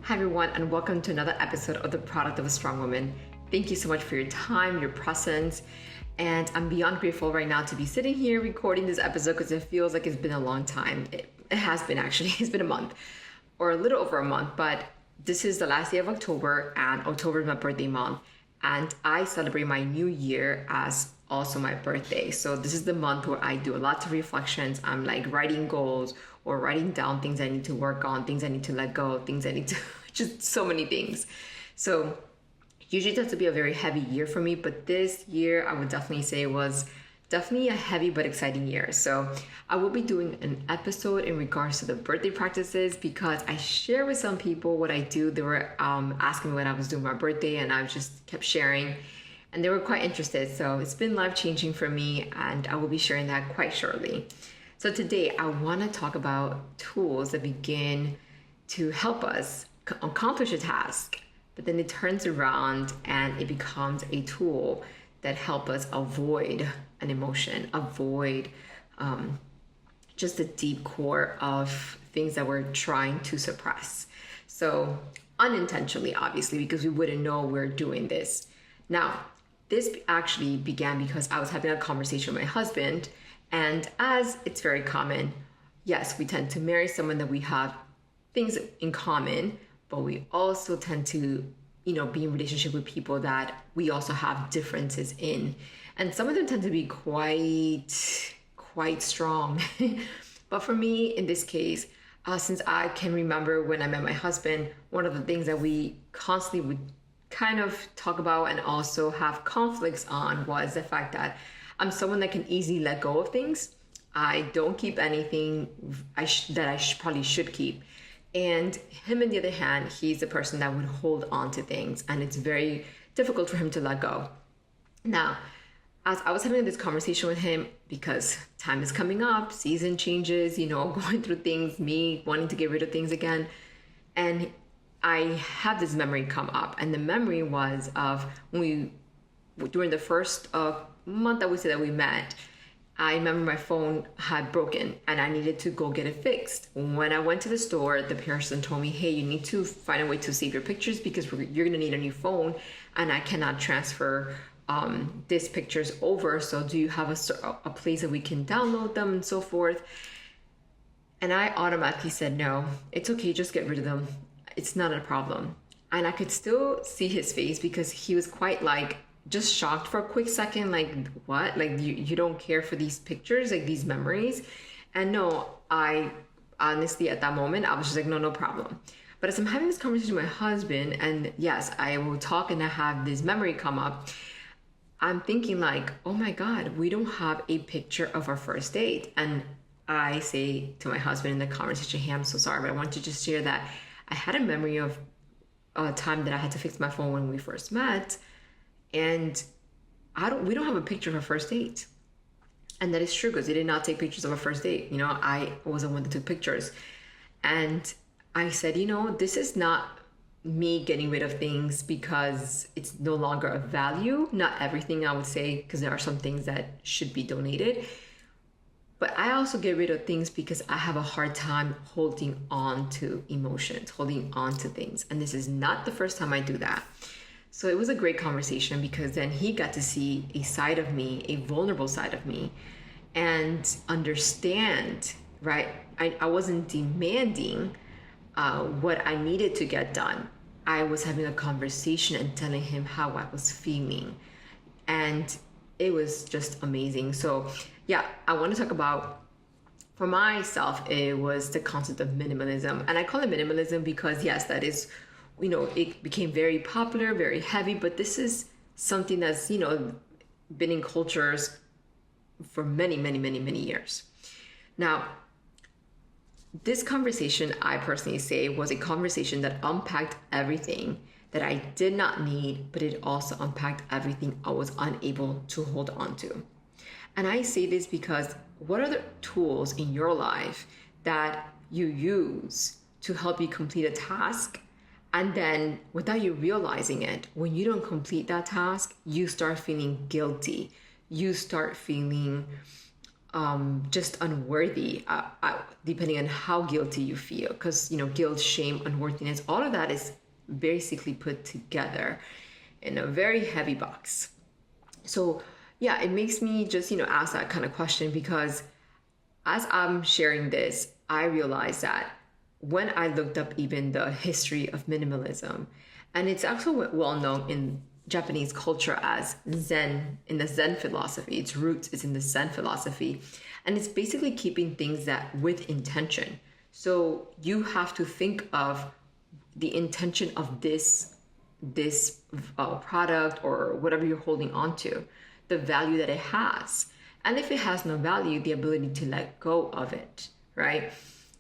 Hi everyone, and welcome to another episode of The Product of a Strong Woman. Thank you so much for your time, your presence, and I'm beyond grateful right now to be sitting here recording this episode because it feels like it's been a long time. It has been actually, it's been a month or a little over a month, but this is the last day of October and October is my birthday month, and I celebrate my new year as also my birthday. So this is the month where I do a lot of reflections. I'm like writing goals or writing down things I need to work on, things I need to let go, things I need to, just so many things. So usually it tends to be a very heavy year for me, but this year I would definitely say was definitely a heavy but exciting year. So I will be doing an episode in regards to the birthday practices because I share with some people what I do. They were asking me when I was doing my birthday and I just kept sharing and they were quite interested. So it's been life-changing for me and I will be sharing that quite shortly. So today I want to talk about tools that begin to help us accomplish a task, but then it turns around and it becomes a tool that help us avoid an emotion, avoid just the deep core of things that we're trying to suppress. So unintentionally, obviously, because we wouldn't know we're doing this. Now, this actually began because I was having a conversation with my husband, and as it's very common, yes, we tend to marry someone that we have things in common, but we also tend to be in relationship with people that we also have differences in. And some of them tend to be quite strong. But for me, in this case, since I can remember when I met my husband, one of the things that we constantly would kind of talk about and also have conflicts on was the fact that I'm someone that can easily let go of things. I don't keep anything that I probably should keep. And him, on the other hand, he's the person that would hold on to things, and it's very difficult for him to let go. Now, as I was having this conversation with him, because time is coming up, season changes, going through things, me wanting to get rid of things again, and I had this memory come up, and the memory was of during the first month that we said that we met, I remember my phone had broken and I needed to go get it fixed. When I went to the store, the person told me, hey, you need to find a way to save your pictures because you're going to need a new phone and I cannot transfer these pictures over. So do you have a place that we can download them and so forth? And I automatically said, no, it's okay. Just get rid of them. It's not a problem. And I could still see his face because he was quite just shocked for a quick second, like, what? Like, you don't care for these pictures, like these memories? And no, I honestly, at that moment, I was just like, no problem. But as I'm having this conversation with my husband, and yes, I will talk and I have this memory come up, I'm thinking like, oh my God, we don't have a picture of our first date. And I say to my husband in the conversation, hey, I'm so sorry, but I want to just share that I had a memory of a time that I had to fix my phone when we first met. And we don't have a picture of our first date. And that is true because they did not take pictures of our first date. I was the one that took pictures. And I said, this is not me getting rid of things because it's no longer of value. Not everything, I would say, because there are some things that should be donated. But I also get rid of things because I have a hard time holding on to emotions, holding on to things. And this is not the first time I do that. So it was a great conversation because then he got to see a side of me, a vulnerable side of me, and understand, right? I wasn't demanding what I needed to get done. I was having a conversation and telling him how I was feeling. And it was just amazing. So yeah, I want to talk about, for myself, it was the concept of minimalism. And I call it minimalism because yes, that is, it became very popular, very heavy, but this is something that's, been in cultures for many, many, many, many years. Now, this conversation, I personally say, was a conversation that unpacked everything that I did not need, but it also unpacked everything I was unable to hold on to. And I say this because what are the tools in your life that you use to help you complete a task? And then without you realizing it, when you don't complete that task, you start feeling guilty. You start feeling just unworthy, depending on how guilty you feel. Because, guilt, shame, unworthiness, all of that is basically put together in a very heavy box. So, yeah, it makes me just, ask that kind of question, because as I'm sharing this, I realized that when I looked up even the history of minimalism, and it's actually well known in Japanese culture as Zen, in the Zen philosophy. Its roots is in the Zen philosophy. And it's basically keeping things that with intention. So you have to think of the intention of this product or whatever you're holding on to, the value that it has. And if it has no value, the ability to let go of it, right?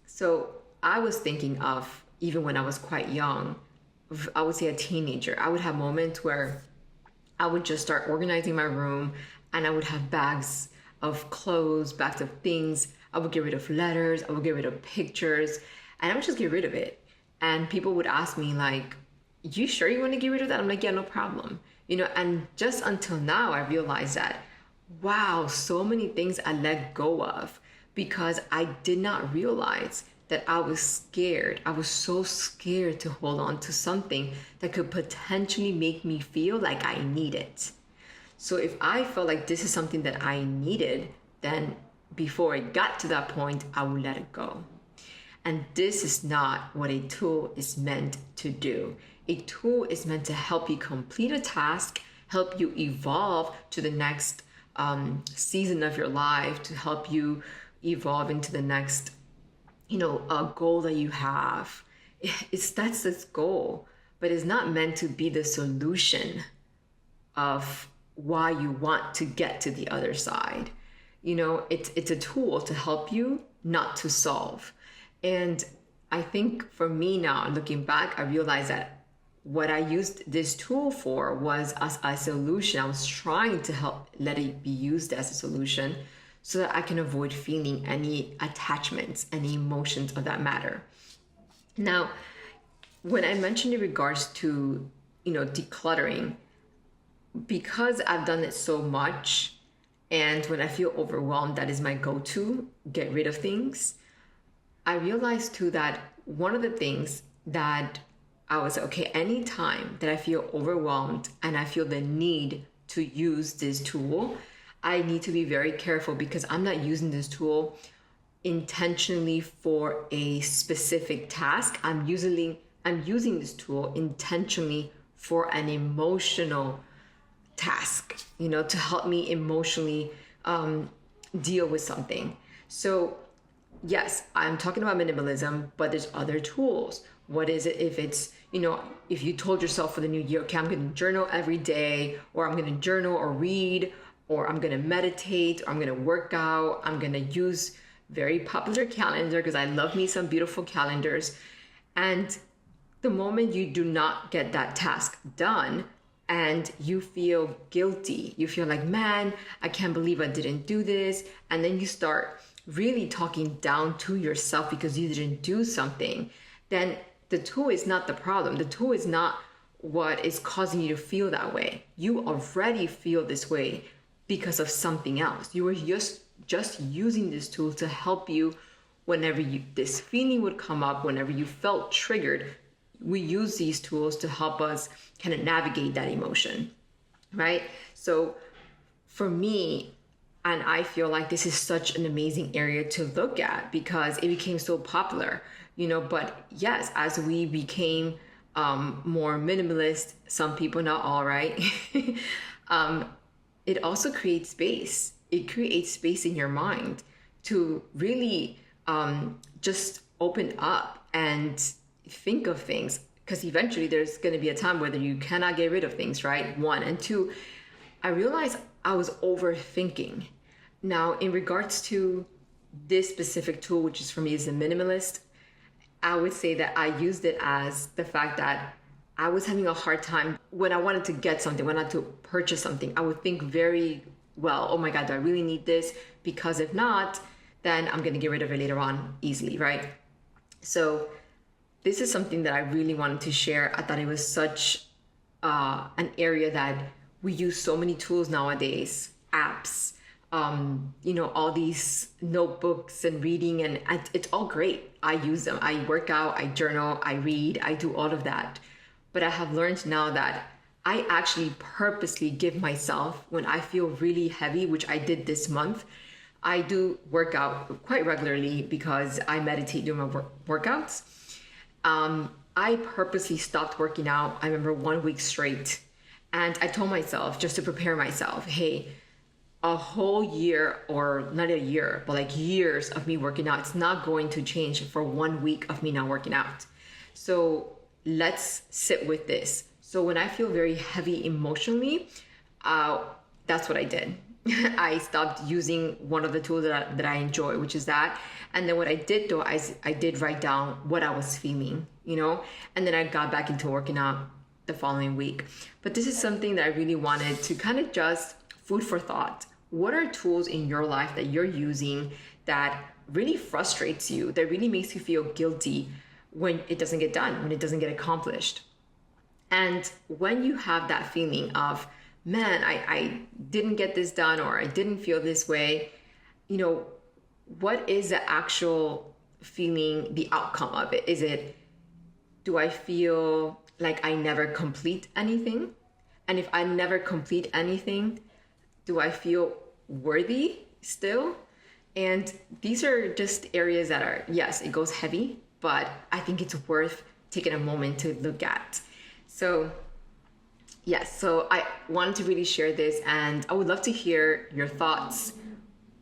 So I was thinking of, even when I was quite young, I would say a teenager, I would have moments where I would just start organizing my room, and I would have bags of clothes, bags of things. I would get rid of letters, I would get rid of pictures, and I would just get rid of it. And people would ask me like, you sure you want to get rid of that? I'm like, yeah, no problem. And just until now, I realized that, wow, so many things I let go of because I did not realize that I was scared. I was so scared to hold on to something that could potentially make me feel like I need it. So if I felt like this is something that I needed, then before it got to that point, I would let it go. And this is not what a tool is meant to do. A tool is meant to help you complete a task, help you evolve to the next season of your life, to help you evolve into the next, a goal that you have. That's this goal, but it's not meant to be the solution of why you want to get to the other side. It's a tool to help you, not to solve. And I think for me now, looking back, I realized that what I used this tool for was as a solution. I was trying to help let it be used as a solution so that I can avoid feeling any attachments, any emotions of that matter. Now, when I mentioned in regards to, decluttering, because I've done it so much, and when I feel overwhelmed, that is my go-to, get rid of things. I realized too that one of the things that I was okay, anytime that I feel overwhelmed and I feel the need to use this tool, I need to be very careful, because I'm not using this tool intentionally for a specific task. I'm using this tool intentionally for an emotional task, to help me emotionally deal with something. So yes, I'm talking about minimalism, but there's other tools. What is it if it's, if you told yourself for the new year, okay, I'm going to journal every day, or I'm going to journal or read, or I'm going to meditate, or I'm going to work out, I'm going to use very popular calendar, because I love me some beautiful calendars. And the moment you do not get that task done and you feel guilty, you feel like, man, I can't believe I didn't do this. And then you start really talking down to yourself because you didn't do something, then the tool is not the problem. The tool is not what is causing you to feel that way. You already feel this way because of something else. You were just using this tool to help you whenever this feeling would come up, whenever you felt triggered. We use these tools to help us kind of navigate that emotion, right? So for me, and I feel like this is such an amazing area to look at because it became so popular, but yes, as we became more minimalist, some people, not all, right? It also creates space. It creates space in your mind to really just open up and think of things, because eventually there's going to be a time where you cannot get rid of things, right? One. And two, I realized I was overthinking. Now, in regards to this specific tool, which is for me is a minimalist, I would say that I used it as the fact that I was having a hard time when I wanted to get something, when I wanted to purchase something. I would think very well, oh my God, do I really need this? Because if not, then I'm going to get rid of it later on easily, right? So this is something that I really wanted to share. I thought it was such an area that we use so many tools nowadays, apps, all these notebooks and reading, and it's all great. I use them. I work out, I journal, I read, I do all of that. But I have learned now that I actually purposely give myself, when I feel really heavy, which I did this month, I do work out quite regularly because I meditate during my workouts. I purposely stopped working out. I remember 1 week straight. And I told myself, just to prepare myself, hey, a whole year, or not a year, but like years of me working out, it's not going to change for 1 week of me not working out. So let's sit with this. So when I feel very heavy emotionally, that's what I did. I stopped using one of the tools that I enjoy, which is that. And then what I did though, I did write down what I was feeling, and then I got back into working out the following week. But this is something that I really wanted to kind of just food for thought. What are tools in your life that you're using that really frustrates you, that really makes you feel guilty when it doesn't get done, when it doesn't get accomplished? And when you have that feeling of, man, I didn't get this done, or I didn't feel this way, what is the actual feeling, the outcome of it? Is it, do I feel like I never complete anything? And if I never complete anything, do I feel worthy still? And these are just areas that are, yes, it goes heavy, but I think it's worth taking a moment to look at. So yes, so I wanted to really share this, and I would love to hear your thoughts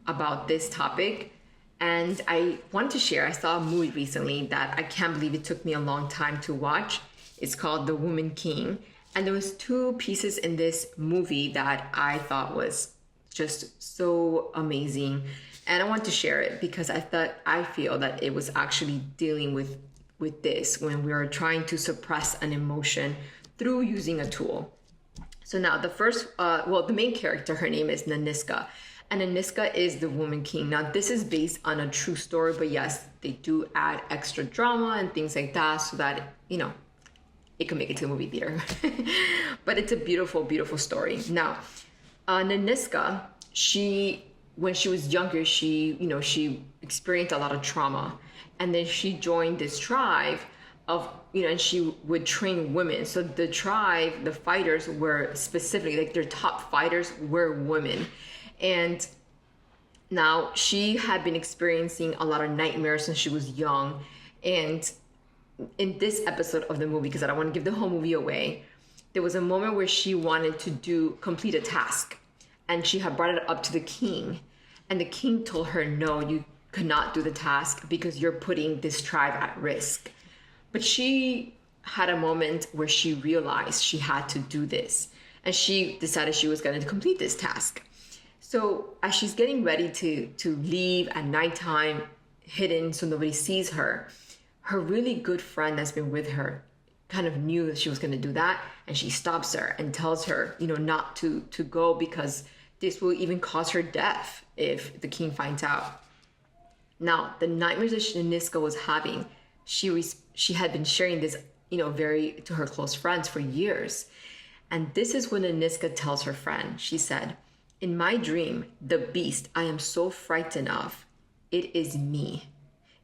about this topic. And I wanted to share, I saw a movie recently that I can't believe it took me a long time to watch. It's called The Woman King. And there was 2 pieces in this movie that I thought was just so amazing. And I want to share it because I feel that it was actually dealing with this when we are trying to suppress an emotion through using a tool. So now the first, the main character, her name is Naniska. And Naniska is the Woman King. Now this is based on a true story, but yes, they do add extra drama and things like that so that, it can make it to the movie theater. But it's a beautiful, beautiful story. Now, Naniska, when she was younger, she experienced a lot of trauma. And then she joined this tribe of, and she would train women. So the tribe, the fighters were specifically, like their top fighters were women. And now she had been experiencing a lot of nightmares since she was young. And in this episode of the movie, because I don't want to give the whole movie away, there was a moment where she wanted to complete a task, and she had brought it up to the king, and the king told her, no, you could not do the task because you're putting this tribe at risk. But she had a moment where she realized she had to do this, and she decided she was going to complete this task. So as she's getting ready to leave at nighttime, hidden so nobody sees her, her really good friend that's been with her kind of knew that she was going to do that, and she stops her and tells her, not to go because this will even cause her death if the king finds out. Now, the nightmares that Naniska was having, she had been sharing this, very to her close friends for years. And this is when Naniska tells her friend, she said, in my dream, the beast I am so frightened of, it is me.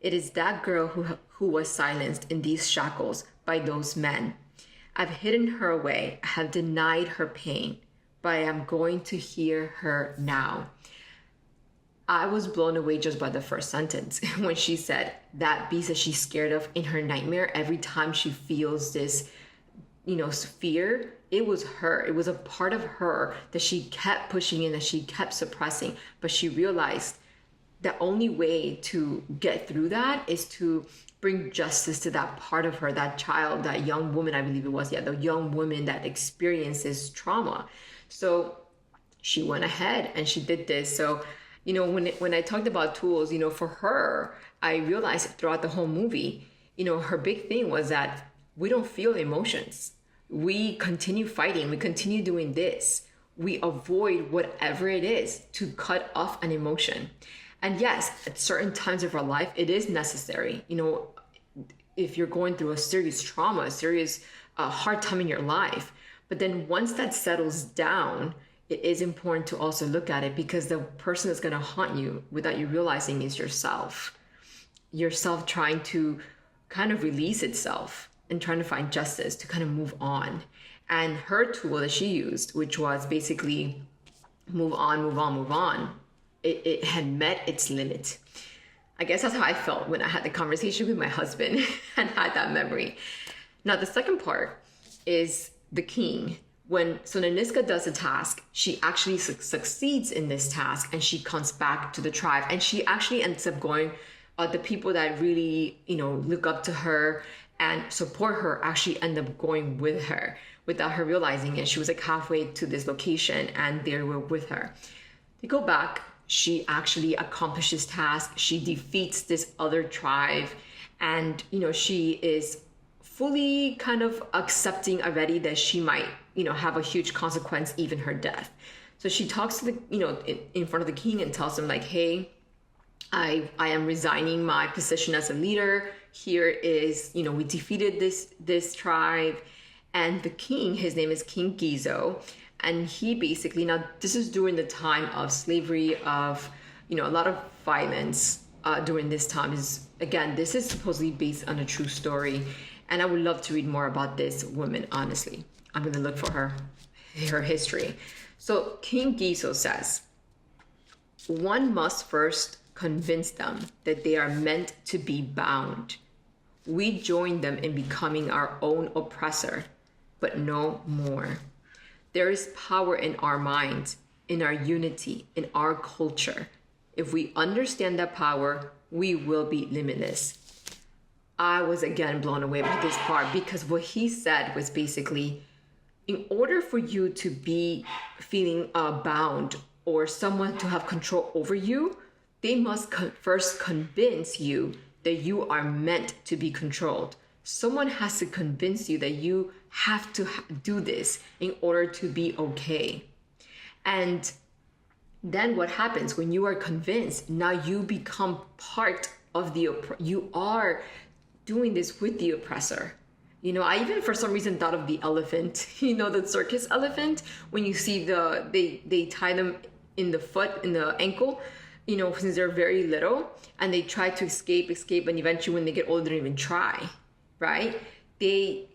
It is that girl who was silenced in these shackles by those men. I've hidden her away, I have denied her pain, but I am going to hear her now. I was blown away just by the first sentence when she said that beast that she's scared of in her nightmare, every time she feels this, fear, it was her. It was a part of her that she kept pushing in, that she kept suppressing, but she realized the only way to get through that is to bring justice to that part of her, that child, that young woman, I believe it was, the young woman that experiences trauma. So she went ahead and she did this. So, when I talked about tools, for her, I realized throughout the whole movie, her big thing was that we don't feel emotions. We continue fighting. We continue doing this. We avoid whatever it is to cut off an emotion. And yes, at certain times of our life, it is necessary. If you're going through a serious trauma, a serious hard time in your life, but then once that settles down, it is important to also look at it, because the person that's going to haunt you without you realizing is yourself. Yourself trying to kind of release itself and trying to find justice to kind of move on. And her tool that she used, which was basically move on, move on, move on, it had met its limit. I guess that's how I felt when I had the conversation with my husband and had that memory. Now, the second part is the king. When Sonaniska does a task, she actually succeeds in this task, and she comes back to the tribe, and she actually ends up going, the people that really, look up to her and support her actually end up going with her without her realizing it. She was like halfway to this location and they were with her. They go back. She actually accomplishes task. She defeats this other tribe, and she is fully kind of accepting already that she might have a huge consequence, even her death. So she talks to the in front of the king and tells him like, hey, I am resigning my position as a leader. Here is, we defeated this tribe. And the king, his name is King Gizo. And he basically, now this is during the time of slavery, of, a lot of violence during this time. This is supposedly based on a true story. And I would love to read more about this woman, honestly. I'm going to look for her history. So King Gizo says, one must first convince them that they are meant to be bound. We join them in becoming our own oppressor, but no more. There is power in our minds, in our unity, in our culture. If we understand that power, we will be limitless. I was again blown away by this part, because what he said was basically, in order for you to be feeling bound or someone to have control over you, they must first convince you that you are meant to be controlled. Someone has to convince you that you have to do this in order to be okay. And then what happens when you are convinced? Now you become part of you are doing this with the oppressor. I even for some reason thought of the elephant, the circus elephant, when you see they tie them in the foot, in the ankle, since they're very little, and they try to escape, and eventually when they get older, they don't even try, right? They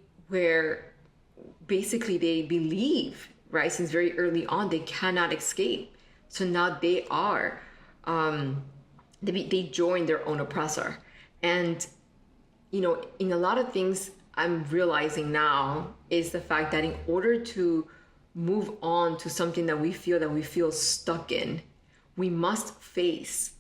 believe, right, since very early on, they cannot escape. So now they are, they join their own oppressor. And, in a lot of things I'm realizing now is the fact that in order to move on to something that we feel stuck in, we must face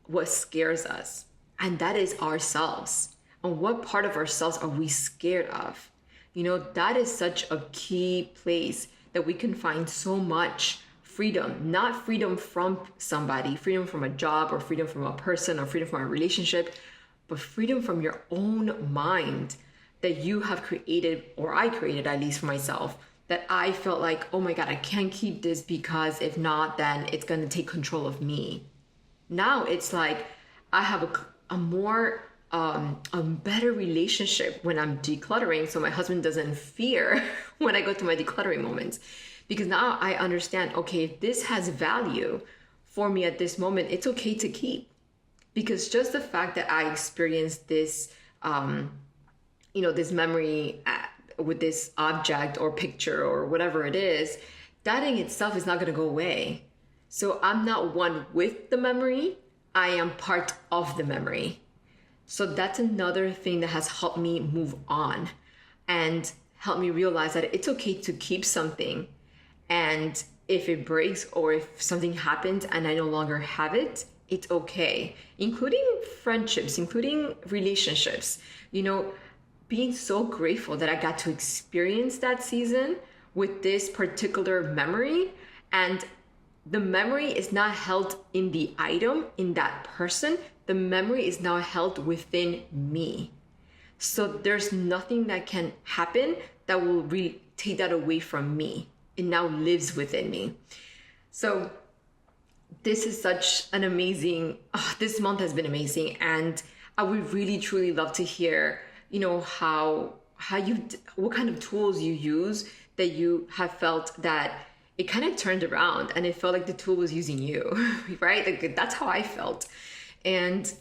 what scares us, and that is ourselves. And what part of ourselves are we scared of? That is such a key place that we can find so much freedom, not freedom from somebody, freedom from a job, or freedom from a person, or freedom from a relationship, but freedom from your own mind that you have created, or I created at least for myself, that I felt like, oh my God, I can't keep this, because if not, then it's going to take control of me. Now it's like I have a better relationship when I'm decluttering, so my husband doesn't fear when I go to my decluttering moments, because now I understand, okay, if this has value for me at this moment, it's okay to keep. Because just the fact that I experienced this, this memory with this object or picture or whatever it is, that in itself is not going to go away. So I'm not one with the memory, I am part of the memory. So that's another thing that has helped me move on and helped me realize that it's okay to keep something. And if it breaks, or if something happens and I no longer have it, it's okay. Including friendships, including relationships, being so grateful that I got to experience that season with this particular memory. And the memory is not held in the item, in that person. The memory is now held within me. So there's nothing that can happen that will really take that away from me. It now lives within me. So this is such an amazing, this month has been amazing. And I would really, truly love to hear, what kind of tools you use that you have felt that it kind of turned around and it felt like the tool was using you, right? Like that's how I felt. And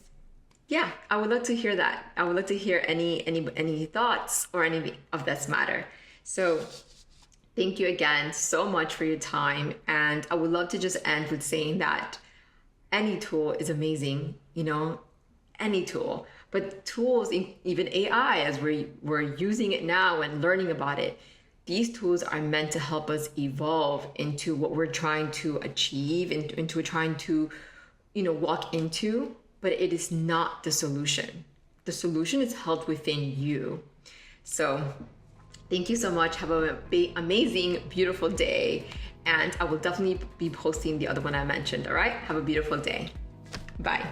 yeah, I would love to hear that. I would love to hear any thoughts or any of this matter. So thank you again so much for your time. And I would love to just end with saying that any tool is amazing, any tool. But tools, even AI, as we're using it now and learning about it, these tools are meant to help us evolve into what we're trying to achieve, into trying to, walk into. But it is not the solution. The solution is held within you. So thank you so much. Have an amazing, beautiful day. And I will definitely be posting the other one I mentioned. All right. Have a beautiful day. Bye.